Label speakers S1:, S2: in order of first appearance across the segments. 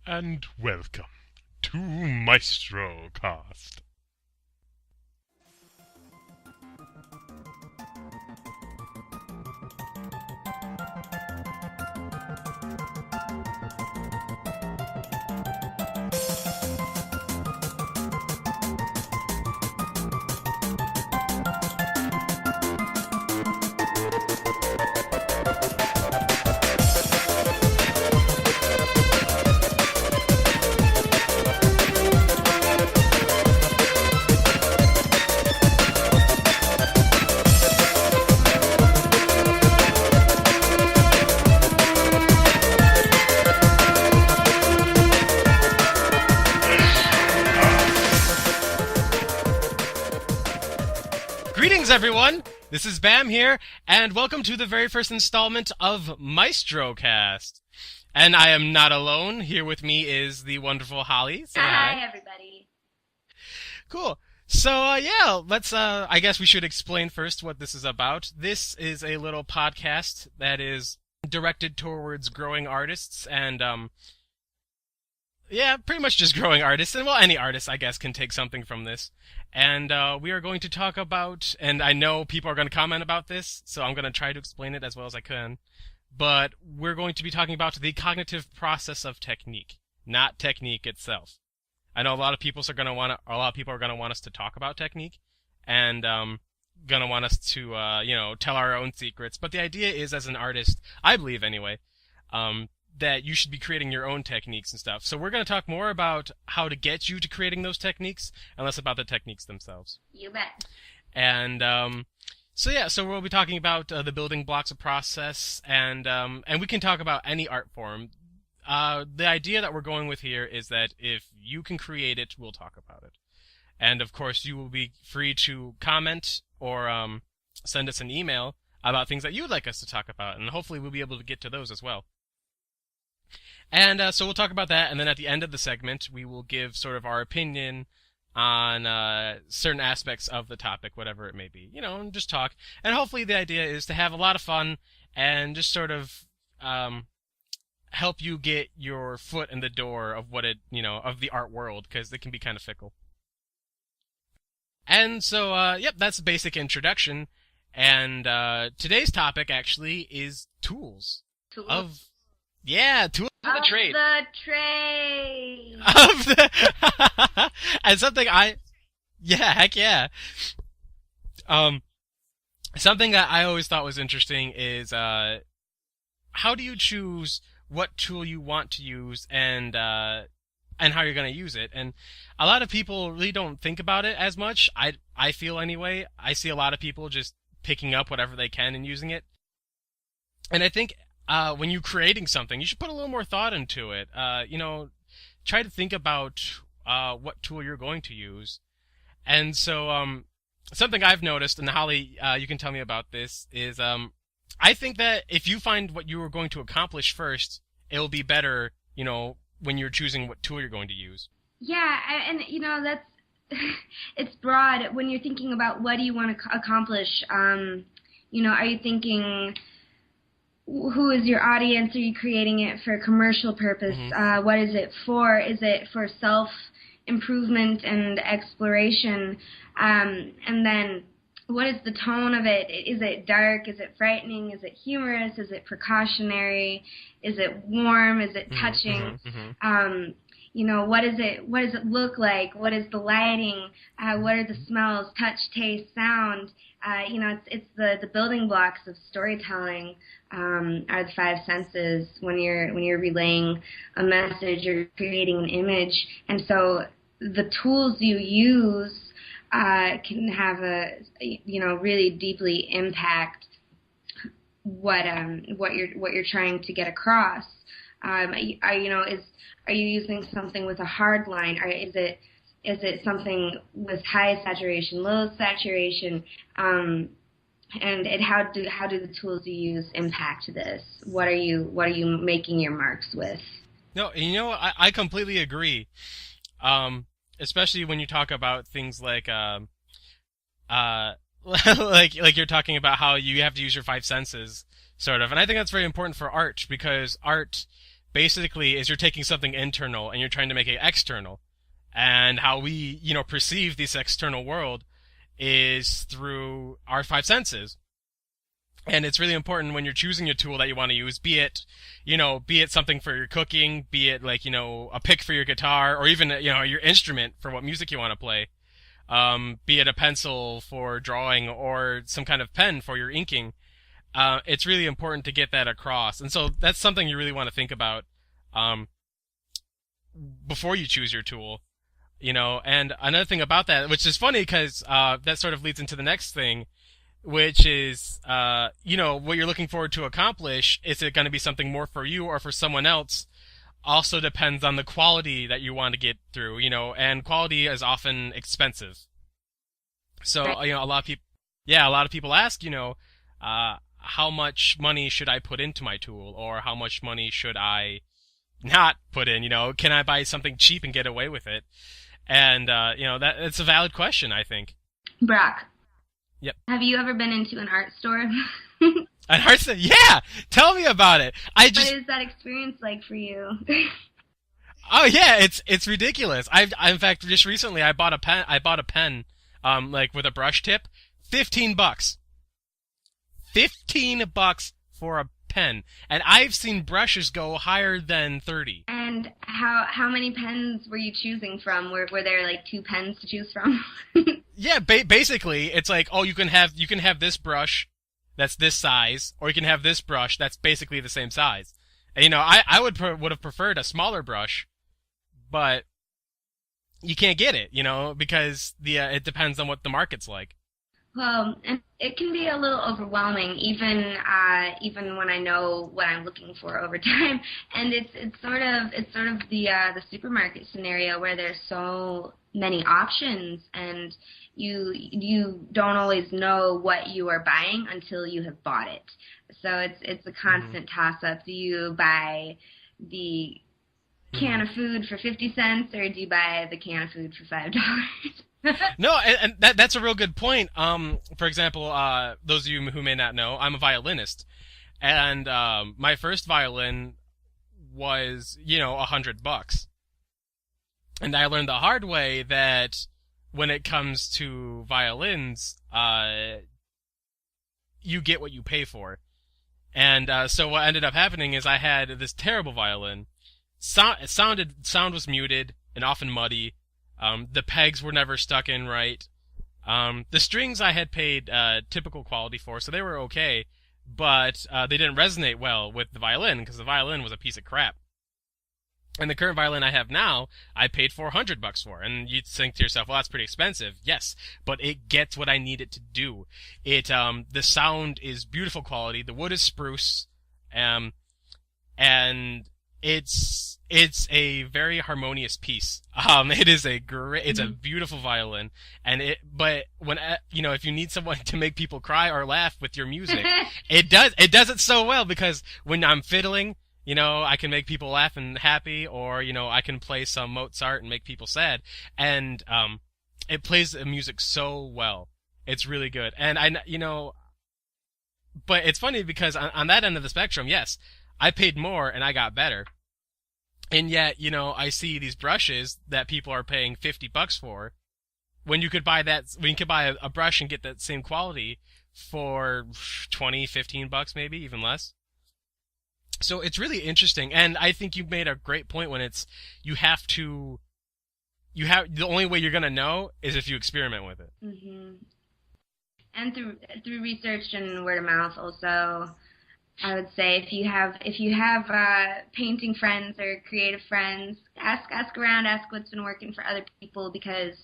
S1: and welcome to MaestroCast. Greetings, everyone! This is B.A.M here, and welcome to the very first installment of MaestroCast. And I am not alone. Here with me is the wonderful Holly. Say hi.
S2: Hi, everybody.
S1: Cool. So, yeah, let's, I guess we should explain first what this is about. This is a little podcast that is directed towards growing artists and, yeah, pretty much just growing artists. And, well, any artist, I guess, can take something from this. And we are going to talk about, and I know people are going to comment about this, so I'm going to try to explain it as well as I can. But we're going to be talking about the cognitive process of technique, not technique itself. I know a lot of people are going to want us to talk about technique, and going to want us to, tell our own secrets. But the idea is, as an artist, I believe anyway, that you should be creating your own techniques and stuff. So we're going to talk more about how to get you to creating those techniques, and less about the techniques themselves.
S2: You bet.
S1: And so we'll be talking about the building blocks of process, and we can talk about any art form. The idea that we're going with here is that if you can create it, we'll talk about it. And of course, you will be free to comment or send us an email about things that you would like us to talk about, and hopefully we'll be able to get to those as well. And so we'll talk about that, and then at the end of the segment, we will give sort of our opinion on certain aspects of the topic, whatever it may be, and just talk. And hopefully the idea is to have a lot of fun and just sort of help you get your foot in the door of of the art world, because it can be kind of fickle. And so, that's the basic introduction. And today's topic actually is tools.
S2: Tools?
S1: Tools of the trade.
S2: The trade.
S1: And something heck yeah. Something that I always thought was interesting is, how do you choose what tool you want to use and how you're going to use it? And a lot of people really don't think about it as much. I feel anyway. I see a lot of people just picking up whatever they can and using it. And I think when you're creating something, you should put a little more thought into it. Try to think about what tool you're going to use. And so something I've noticed, and Holly, you can tell me about this, is I think that if you find what you are going to accomplish first, it'll be better, when you're choosing what tool you're going to use.
S2: Yeah, and that's it's broad. When you're thinking about what do you want to accomplish, are you thinking, who is your audience? Are you creating it for a commercial purpose?
S1: Mm-hmm.
S2: What is it for? Is it for self-improvement and exploration? And then what is the tone of it? Is it dark? Is it frightening? Is it humorous? Is it precautionary? Is it warm? Is it touching?
S1: Mm-hmm.
S2: What does it look like? What is the lighting? What are the smells, touch, taste, sound? It's the building blocks of storytelling, are the five senses when you're relaying a message or creating an image. And so the tools you use can have really deeply impact what you're trying to get across. Are you using something with a hard line, or is it something with high saturation, low saturation, and how do the tools you use impact this? What are you making your marks with?
S1: No, I completely agree. Especially when you talk about things like like you're talking about how you have to use your five senses, sort of. And I think that's very important for art, because art basically is you're taking something internal and you're trying to make it external. And how we, perceive this external world is through our five senses. And it's really important when you're choosing a tool that you want to use, be it something for your cooking, be it like, a pick for your guitar, or even, your instrument for what music you want to play. Be it a pencil for drawing or some kind of pen for your inking. It's really important to get that across. And so that's something you really want to think about, before you choose your tool. And another thing about that, which is funny because, that sort of leads into the next thing, which is, what you're looking forward to accomplish. Is it going to be something more for you or for someone else? Also depends on the quality that you want to get through, and quality is often expensive. So, a lot of people ask, how much money should I put into my tool, or how much money should I not put in? Can I buy something cheap and get away with it? And, that it's a valid question, I think.
S2: Brock.
S1: Yep.
S2: Have you ever been into an art store?
S1: An art store? Yeah! Tell me about it.
S2: What is that experience like for you?
S1: Oh yeah, it's ridiculous. In fact, just recently I bought a pen, like with a brush tip, $15. $15 for a pen. And I've seen brushes go higher than 30.
S2: And how many pens were you choosing from? Were there like 2 pens to choose from?
S1: Yeah, basically it's like, oh, you can have this brush that's this size, or you can have this brush that's basically the same size. And I would have preferred a smaller brush, but you can't get it, because it depends on what the market's like.
S2: Well, and it can be a little overwhelming, even when I know what I'm looking for over time. And it's sort of the supermarket scenario where there's so many options, and you don't always know what you are buying until you have bought it. So it's a constant toss-up. Do you buy the can of food for 50 cents, or do you buy the can of food for $5?
S1: No, and that's a real good point. For example, those of you who may not know, I'm a violinist, and my first violin was, $100, and I learned the hard way that when it comes to violins, you get what you pay for, and so what ended up happening is I had this terrible violin. Sound was muted and often muddy. The pegs were never stuck in right. The strings I had paid typical quality for, so they were okay, but they didn't resonate well with the violin, because the violin was a piece of crap. And the current violin I have now, I paid $400 for, and you'd think to yourself, well, that's pretty expensive. Yes, but it gets what I need it to do. The sound is beautiful quality, the wood is spruce, and it's a very harmonious piece. It's a beautiful violin, but when, if you need someone to make people cry or laugh with your music, it does it so well, because when I'm fiddling, I can make people laugh and happy, or, I can play some Mozart and make people sad, and, it plays the music so well. It's really good. And but it's funny because on that end of the spectrum, yes, I paid more and I got better. And yet, I see these brushes that people are paying $50 for, when you could buy a brush and get that same quality for $20-15 maybe, even less. So it's really interesting, and I think you made a great point when it's the only way you're gonna know is if you experiment with it.
S2: Mm-hmm. And through research and word of mouth also. I would say if you have painting friends or creative friends, ask around, ask what's been working for other people, because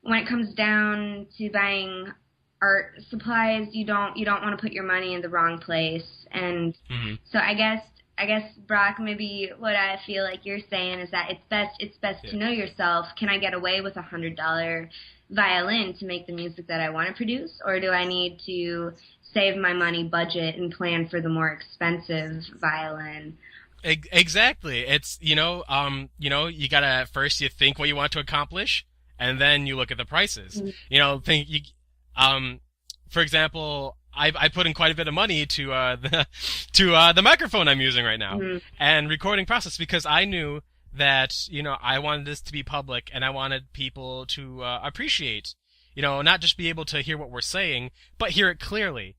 S2: when it comes down to buying art supplies, you don't want to put your money in the wrong place. And so I guess Brock, maybe what I feel like you're saying is that it's best to know yourself. Can I get away with $100 violin to make the music that I want to produce, or do I need to save my money, budget, and plan for the more expensive violin?
S1: Exactly. It's you gotta first you think what you want to accomplish, and then you look at the prices. For example, I put in quite a bit of money to the microphone I'm using right now and recording process because I knew that I wanted this to be public and I wanted people to appreciate, not just be able to hear what we're saying, but hear it clearly,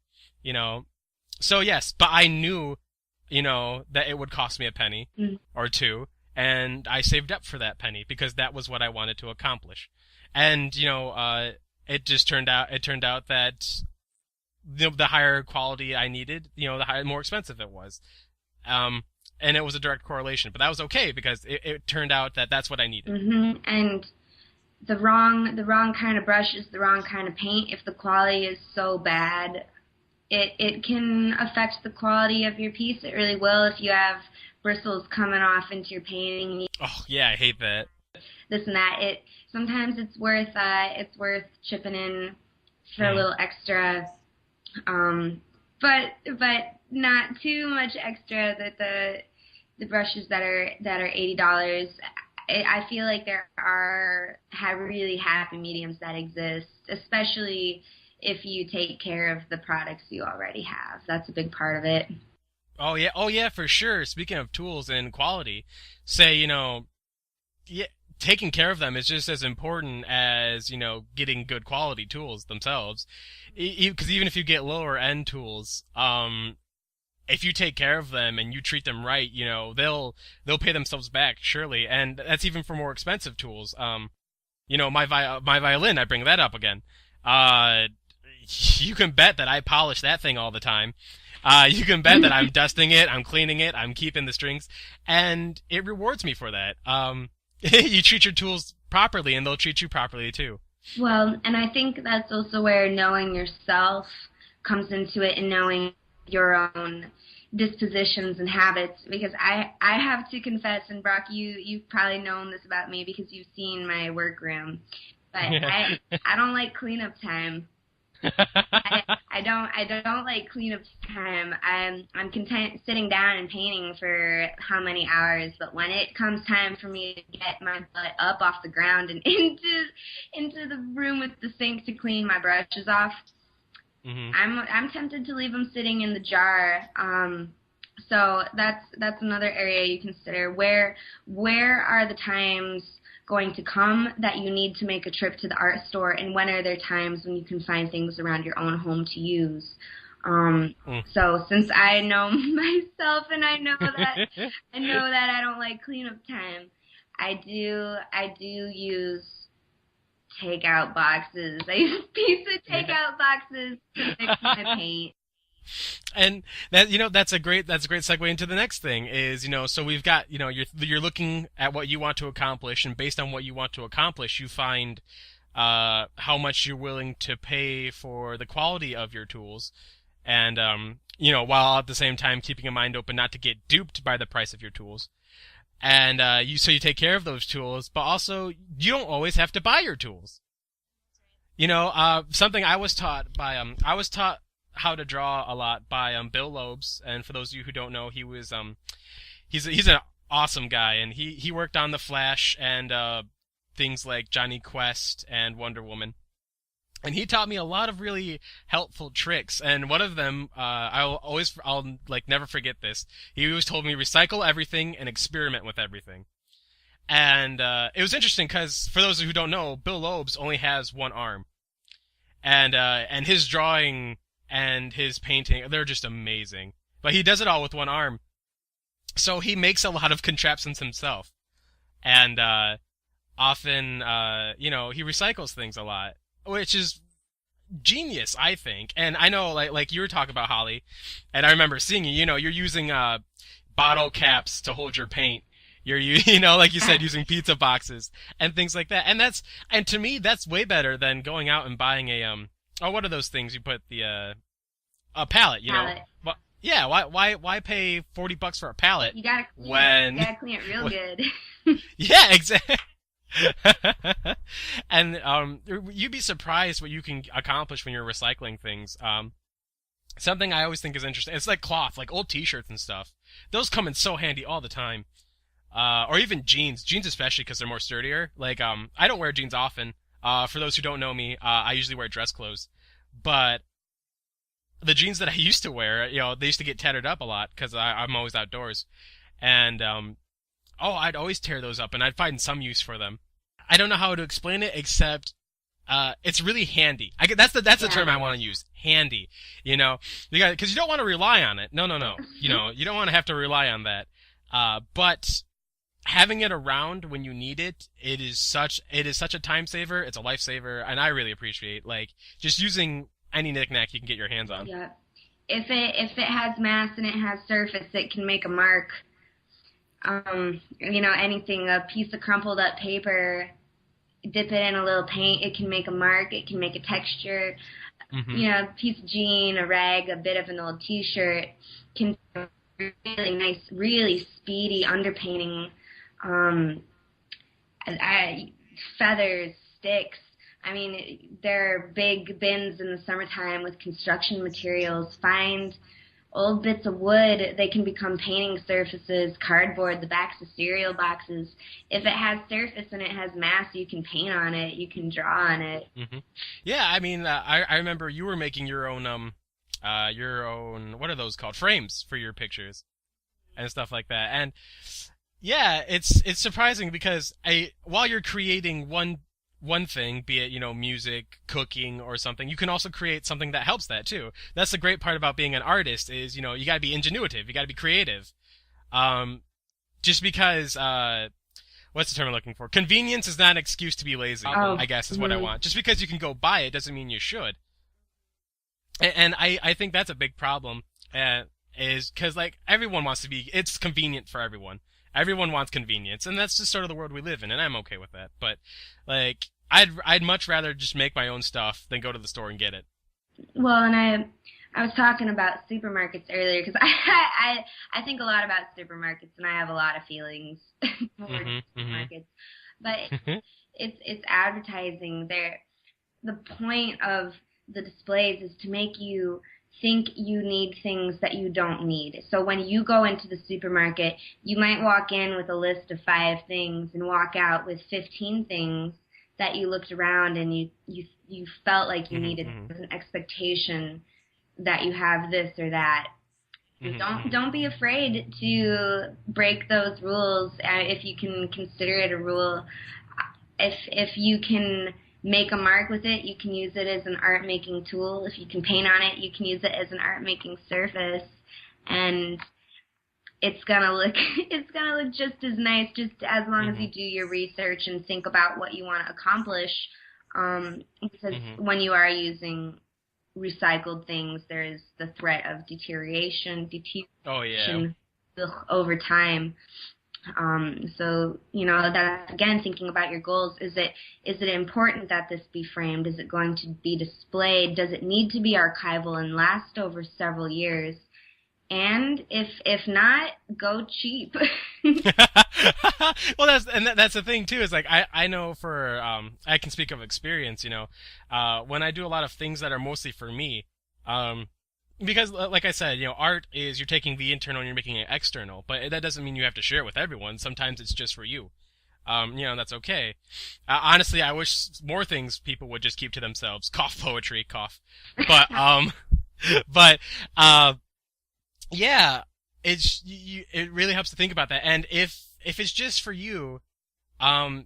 S1: So yes, but I knew, that it would cost me a penny or two, and I saved up for that penny because that was what I wanted to accomplish, and it turned out that the higher quality I needed, the more expensive it was. And it was a direct correlation, but that was okay because it turned out that that's what I needed.
S2: Mm-hmm. And the wrong kind of brush is the wrong kind of paint. If the quality is so bad, it can affect the quality of your piece. It really will if you have bristles coming off into your painting.
S1: Oh yeah, I hate that.
S2: This and that. Sometimes it's worth chipping in for a little extra. But not too much extra. That the brushes that are $80. I feel like there are really happy mediums that exist, especially if you take care of the products you already have. That's a big part of it.
S1: Oh yeah, for sure. Speaking of tools and quality, say taking care of them is just as important as, getting good quality tools themselves. Because even if you get lower end tools, if you take care of them and you treat them right, they'll pay themselves back, surely. And that's even for more expensive tools. My violin, I bring that up again. You can bet that I polish that thing all the time. You can bet that I'm dusting it, I'm cleaning it, I'm keeping the strings, and it rewards me for that. You treat your tools properly, and they'll treat you properly, too.
S2: Well, and I think that's also where knowing yourself comes into it and knowing your own dispositions and habits. Because I have to confess, and Brock, you've probably known this about me because you've seen my workroom, but I don't like cleanup time. I don't like cleanup time. I'm content sitting down and painting for how many hours, but when it comes time for me to get my butt up off the ground and into the room with the sink to clean my brushes off, I'm tempted to leave them sitting in the jar. So that's another area you consider. Where are the times going to come that you need to make a trip to the art store, and when are there times when you can find things around your own home to use? So since I know myself and I know that I don't like cleanup time, I do use takeout boxes. I use pizza takeout boxes to mix my paint.
S1: And that that's a great segue into the next thing is so we've got you're looking at what you want to accomplish, and based on what you want to accomplish you find how much you're willing to pay for the quality of your tools, and while at the same time keeping a mind open not to get duped by the price of your tools, and you take care of those tools, but also you don't always have to buy your tools. Something I was taught how to draw a lot by Bill Loebs, and for those of you who don't know, he was he's an awesome guy, and he worked on The Flash and things like Johnny Quest and Wonder Woman, and he taught me a lot of really helpful tricks. And one of them I'll never forget this. He always told me recycle everything and experiment with everything. And it was interesting because for those who don't know, Bill Loebs only has one arm, and his drawing and his painting, they're just amazing. But he does it all with one arm. So he makes a lot of contraptions himself. And often, he recycles things a lot, which is genius, I think. And I know, like you were talking about, Holly, and I remember seeing you're using bottle caps to hold your paint. You're like you said, using pizza boxes and things like that. And to me, that's way better than going out and buying what are those things you put a pallet,
S2: pallet.
S1: Well, yeah, why pay $40 for a pallet?
S2: You gotta clean it real good.
S1: Yeah, exactly. And you'd be surprised what you can accomplish when you're recycling things. Something I always think is interesting, it's like cloth, like old t-shirts and stuff. Those come in so handy all the time. Or even jeans especially because they're more sturdier. Like, I don't wear jeans often. For those who don't know me, I usually wear dress clothes. But the jeans that I used to wear, they used to get tattered up a lot because I'm always outdoors, and I'd always tear those up, and I'd find some use for them. I don't know how to explain it except it's really handy. That's the term I want to use. Handy, because you don't want to rely on it. No. You don't want to have to rely on that. But having it around when you need it, it is such a time saver. It's a lifesaver, and I really appreciate just using any knickknack you can get your hands on.
S2: Yeah. If it has mass and it has surface, it can make a mark. Anything, a piece of crumpled up paper, dip it in a little paint, it can make a mark, it can make a texture.
S1: Mm-hmm.
S2: A piece of jean, a rag, a bit of an old t-shirt can be really nice, really speedy underpainting. Feathers, sticks. I mean, there are big bins in the summertime with construction materials. Find old bits of wood. They can become painting surfaces, cardboard, the backs of cereal boxes. If it has surface and it has mass, you can paint on it. You can draw on it.
S1: Mm-hmm. Yeah, I mean, I remember you were making your own, what are those called? Frames for your pictures and stuff like that. And yeah, it's surprising because while you're creating one thing, be it, music, cooking, or something, you can also create something that helps that too. That's the great part about being an artist is, you gotta be ingenuitive, you gotta be creative. Just because, what's the term I'm looking for? Convenience is not an excuse to be lazy, I guess is what I want. Just because you can go buy it doesn't mean you should. And I think that's a big problem, is because, everyone wants to be, it's convenient for everyone. Everyone wants convenience, and that's just sort of the world we live in, and I'm okay with that. But, I'd much rather just make my own stuff than go to the store and get it.
S2: Well, and I was talking about supermarkets earlier, because I think a lot about supermarkets, and I have a lot of feelings for supermarkets. But it's advertising. The point of the displays is to make you think you need things that you don't need. So when you go into the supermarket, you might walk in with a list of 5 things and walk out with 15 things that you looked around and you felt like you needed. There's an expectation that you have this or that. Don't be afraid to break those rules if you can consider it a rule. If you can make a mark with it, you can use it as an art-making tool. If you can paint on it, you can use it as an art-making surface, and it's gonna look just as nice, just as long as you do your research and think about what you want to accomplish. Because when you are using recycled things, there is the threat of deterioration over time. So, that's, again, thinking about your goals. Is it important that this be framed? Is it going to be displayed? Does it need to be archival and last over several years? And if not, go cheap.
S1: Well, that's the thing too. Is I know for I can speak of experience. When I do a lot of things that are mostly for me, because, like I said, art is you're taking the internal and you're making it external, but that doesn't mean you have to share it with everyone. Sometimes it's just for you. That's okay. Honestly, I wish more things people would just keep to themselves. Cough poetry, cough. But, yeah, it really helps to think about that. And if it's just for you, go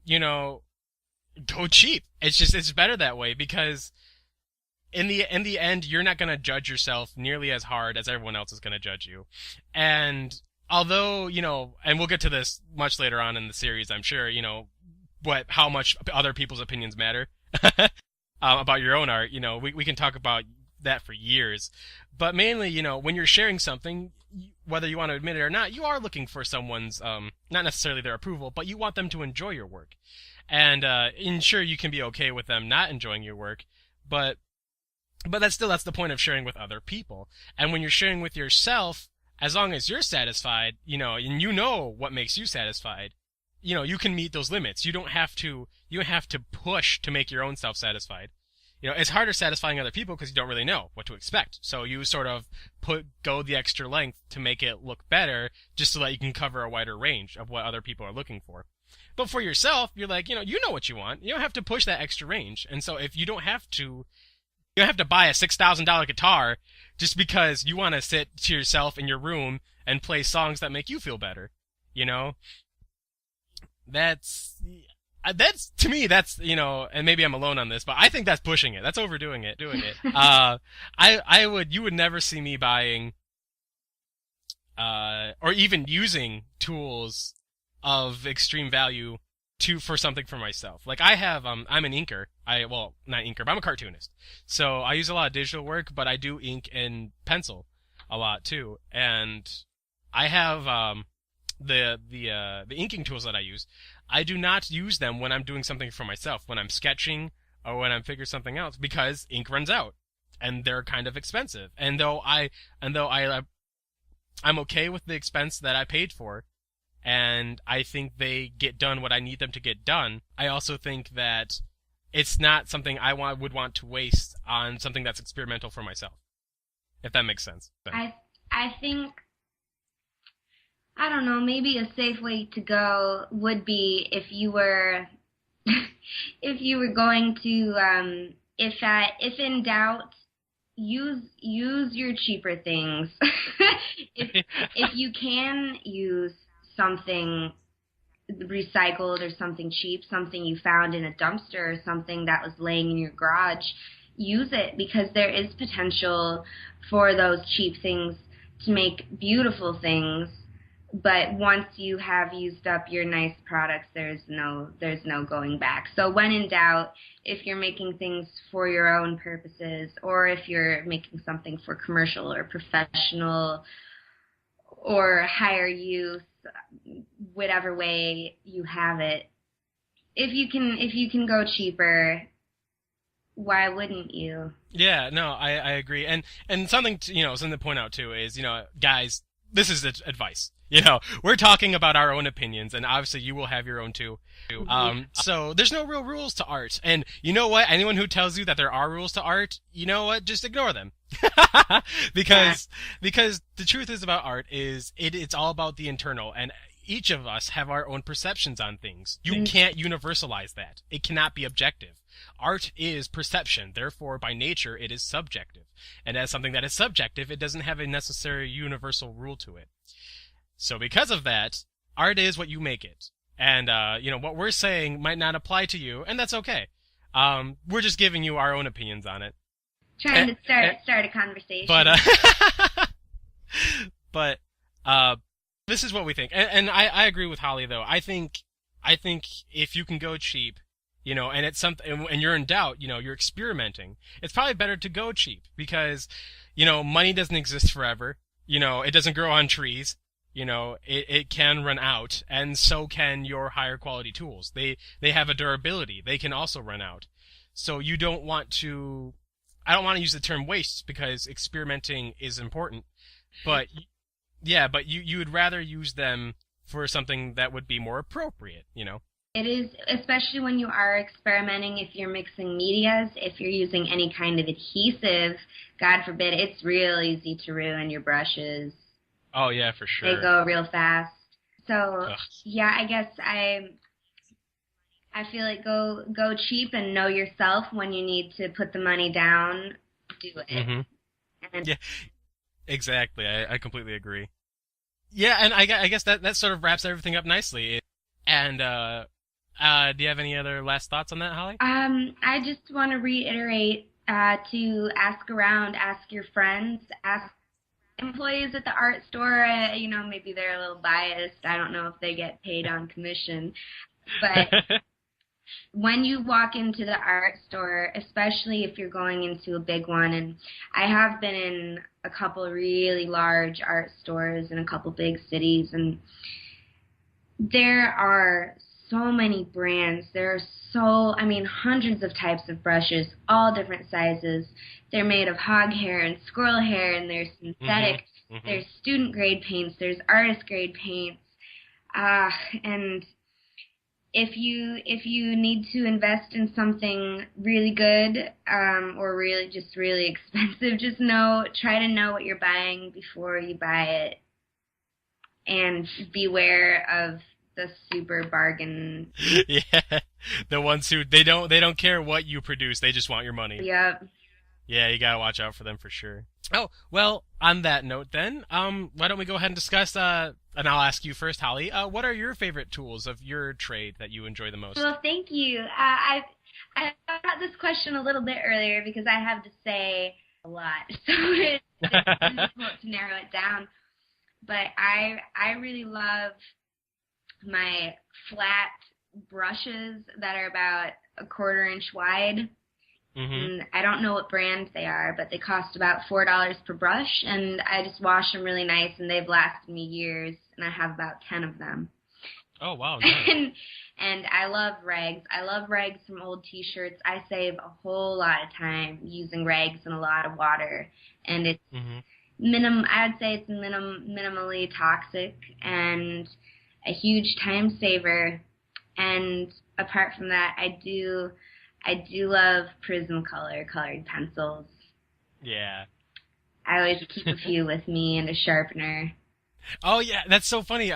S1: cheap. It's better that way because in the end, you're not going to judge yourself nearly as hard as everyone else is going to judge you. And although, and we'll get to this much later on in the series, I'm sure, how much other people's opinions matter about your own art, we can talk about that for years. But mainly, when you're sharing something, whether you want to admit it or not, you are looking for someone's, not necessarily their approval, but you want them to enjoy your work. And sure, you can be okay with them not enjoying your work, but that's the point of sharing with other people. And when you're sharing with yourself, as long as you're satisfied, and what makes you satisfied, you can meet those limits. You don't have to push to make your own self satisfied. It's harder satisfying other people because you don't really know what to expect. So you sort of go the extra length to make it look better, just so that you can cover a wider range of what other people are looking for. But for yourself, you're like, you know what you want. You don't have to push that extra range. And so if you don't have to You don't have to buy a $6,000 guitar just because you want to sit to yourself in your room and play songs that make you feel better. You know, that's to me that's and maybe I'm alone on this, but I think that's pushing it. That's overdoing it, doing it. You would never see me buying or even using tools of extreme value for something for myself. Like I'm an inker. Well, not inker, but I'm a cartoonist. So I use a lot of digital work, but I do ink and pencil a lot too. And I have the inking tools that I use. I do not use them when I'm doing something for myself, when I'm sketching or when I'm figuring something else, because ink runs out and they're kind of expensive. And I'm okay with the expense that I paid for, and I think they get done what I need them to get done. I also think that it's not something would want to waste on something that's experimental for myself, if that makes sense.
S2: I think, I don't know, maybe a safe way to go would be if you were going to if in doubt, use your cheaper things. if you can use something recycled or something cheap, something you found in a dumpster or something that was laying in your garage, use it, because there is potential for those cheap things to make beautiful things. But once you have used up your nice products, there's no going back. So when in doubt, if you're making things for your own purposes, or if you're making something for commercial or professional or higher use, whatever way you have it, if you can go cheaper, why wouldn't you?
S1: Yeah, no, I agree. And something to point out too is, guys, this is advice. We're talking about our own opinions, and obviously you will have your own too. So there's no real rules to art. And you know what? Anyone who tells you that there are rules to art, you know what? Just ignore them. because the truth is about art is it's all about the internal, and each of us have our own perceptions on things. You can't universalize that. It cannot be objective. Art is perception, therefore by nature it is subjective. And as something that is subjective, it doesn't have a necessary universal rule to it. So because of that, art is what you make it. And, what we're saying might not apply to you, and that's okay. We're just giving you our own opinions on it.
S2: Trying to start a conversation.
S1: But this is what we think. And I agree with Holly, though. I think if you can go cheap, and it's something, and you're in doubt, you're experimenting, it's probably better to go cheap, because, money doesn't exist forever. It doesn't grow on trees. It can run out, and so can your higher quality tools. They have a durability. They can also run out. So I don't want to use the term waste, because experimenting is important. But you would rather use them for something that would be more appropriate,
S2: It is, especially when you are experimenting, if you're mixing medias, if you're using any kind of adhesive, God forbid, it's real easy to ruin your brushes.
S1: Oh, yeah, for sure.
S2: They go real fast. So,
S1: Ugh.
S2: Yeah, I guess I feel like go cheap and know yourself. When you need to put the money down, do it.
S1: Mm-hmm. Yeah, exactly. I completely agree. Yeah, and I guess that sort of wraps everything up nicely. And do you have any other last thoughts on that, Holly?
S2: I just want to reiterate to ask around, ask your friends, ask employees at the art store. Maybe they're a little biased. I don't know if they get paid on commission. But when you walk into the art store, especially if you're going into a big one, and I have been in a couple really large art stores in a couple big cities, and there are so many brands. There are hundreds of types of brushes, all different sizes. They're made of hog hair and squirrel hair, and they're synthetic. Mm-hmm. There's student grade paints. There's artist grade paints. And if you need to invest in something really good, or really expensive, try to know what you're buying before you buy it, and beware of the super bargain.
S1: Yeah, the ones who they don't care what you produce, they just want your money.
S2: Yep.
S1: Yeah, you gotta watch out for them for sure. Oh, well, on that note then, why don't we go ahead and discuss, and I'll ask you first, Holly, what are your favorite tools of your trade that you enjoy the most?
S2: Well, thank you. I got this question a little bit earlier because I have to say a lot, so it's difficult to narrow it down. But I really love my flat brushes that are about a 1/4 inch wide. And I don't know what brand they are, but they cost about $4 per brush, and I just wash them really nice, and they've lasted me years, and I have about 10 of them.
S1: Oh, wow. Nice.
S2: And I love rags. I love rags from old T-shirts. I save a whole lot of time using rags and a lot of water, and it's I would say it's minimally toxic and a huge time saver. And apart from that, I do love Prismacolor colored pencils.
S1: Yeah.
S2: I always keep a few with me and a sharpener.
S1: Oh yeah, that's so funny.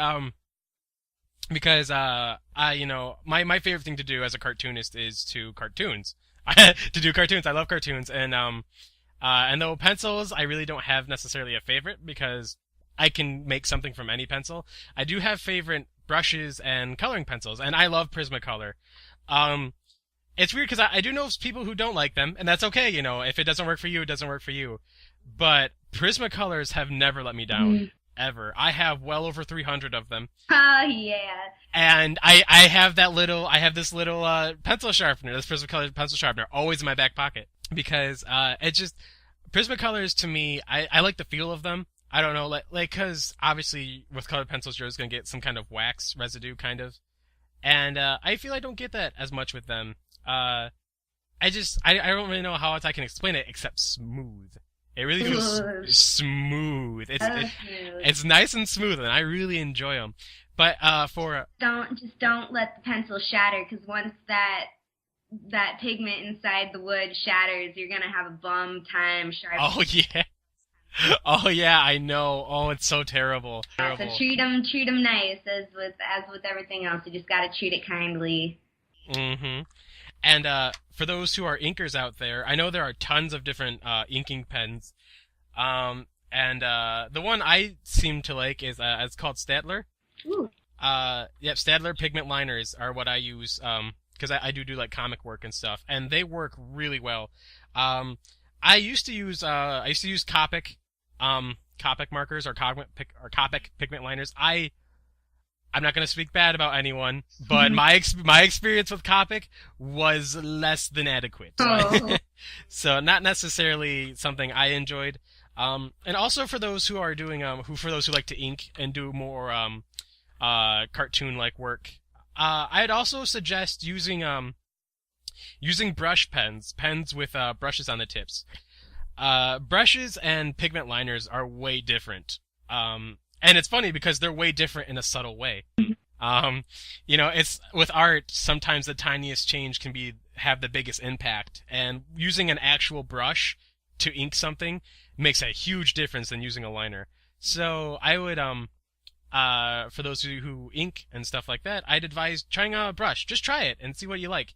S1: Because my favorite thing to do as a cartoonist is to cartoons. To do cartoons. I love cartoons, and though pencils, I really don't have necessarily a favorite because I can make something from any pencil. I do have favorite brushes and coloring pencils, and I love Prismacolor. It's weird because I do know people who don't like them, and that's okay, if it doesn't work for you, it doesn't work for you. But Prismacolors have never let me down, ever. I have well over 300 of them.
S2: Oh, yeah.
S1: And I have this little pencil sharpener, this Prismacolor pencil sharpener, always in my back pocket. Because Prismacolors to me, I like the feel of them. I don't know, because obviously with colored pencils, you're always going to get some kind of wax residue, kind of. And I feel I don't get that as much with them. I don't really know how else I can explain it except smooth. It really feels smooth. It's nice and smooth, and I really enjoy them. But
S2: don't let the pencil shatter, because once that pigment inside the wood shatters, you're gonna have a bum time sharpening.
S1: Oh yeah. Oh yeah, I know. Oh, it's so terrible.
S2: So treat them nice, as with everything else. You just gotta treat it kindly.
S1: And for those who are inkers out there, I know there are tons of different inking pens. And the one I seem to like is it's called Staedtler.
S2: Ooh.
S1: Staedtler pigment liners are what I use because I do like comic work and stuff, and they work really well. I used to use Copic markers or Copic pigment liners. I'm not going to speak bad about anyone, but my experience with Copic was less than adequate.
S2: Oh.
S1: So not necessarily something I enjoyed. And also for those who are doing for those who like to ink and do more cartoon-like work, I'd also suggest using brush pens with brushes on the tips. Brushes and pigment liners are way different. And it's funny because they're way different in a subtle way. It's with art, sometimes the tiniest change can have the biggest impact. And using an actual brush to ink something makes a huge difference than using a liner. So I would, for those of you who ink and stuff like that, I'd advise trying out a brush. Just try it and see what you like.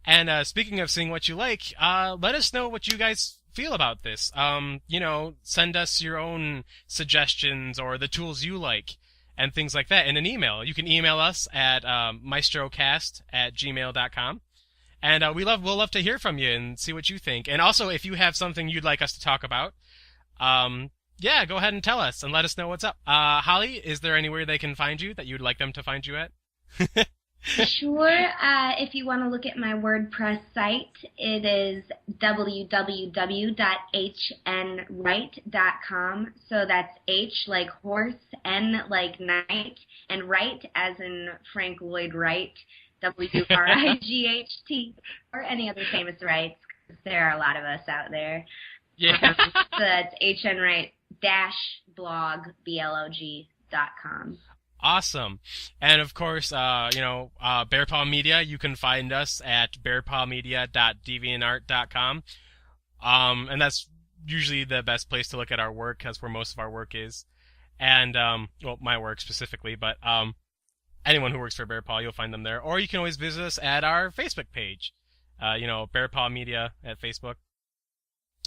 S1: And speaking of seeing what you like, let us know what you guys feel about this. Send us your own suggestions or the tools you like and things like that in an email. You can email us at MaestroCast@gmail.com. And we'll love to hear from you and see what you think. And also, if you have something you'd like us to talk about, go ahead and tell us and let us know what's up. Holly, is there anywhere they can find you that you'd like them to find you at?
S2: Sure. If you want to look at my WordPress site, it is www.hnwright.com. So that's H like horse, N like night, and Wright as in Frank Lloyd Wright, WRIGHT, or any other famous Wrights, because there are a lot of us out there.
S1: Yeah.
S2: So that's hnwright-blog.com.
S1: Awesome. And of course, Bear Paw Media, you can find us at bearpawmedia.deviantart.com. And that's usually the best place to look at our work. That's where most of our work is. And, my work specifically, but, anyone who works for Bear Paw, you'll find them there. Or you can always visit us at our Facebook page. Bear Paw Media at Facebook.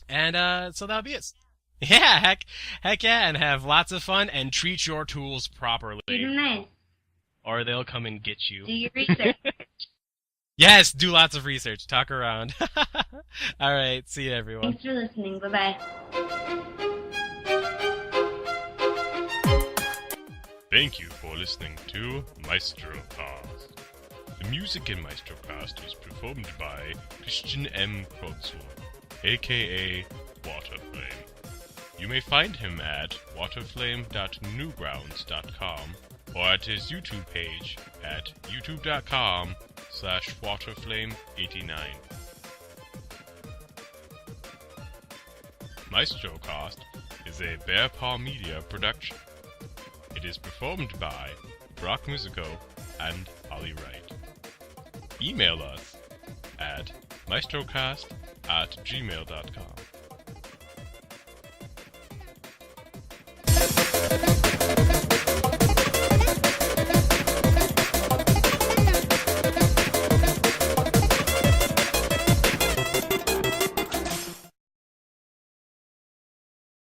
S1: And so that'll be it. Yeah, heck yeah, and have lots of fun and treat your tools properly.
S2: Treat them nice.
S1: Or they'll come and get you.
S2: Do your research.
S1: Yes, do lots of research. Talk around. All right, see you, everyone.
S2: Thanks for listening. Bye-bye.
S3: Thank you for listening to MaestroCast. The music in MaestroCast is performed by Christian M. Krogsvold, aka WaterFlame. You may find him at waterflame.newgrounds.com or at his YouTube page at youtube.com/waterflame89. MaestroCast is a B.A.M Media production. It is performed by Brock Musico and Ollie Wright. Email us at maestrocast@gmail.com.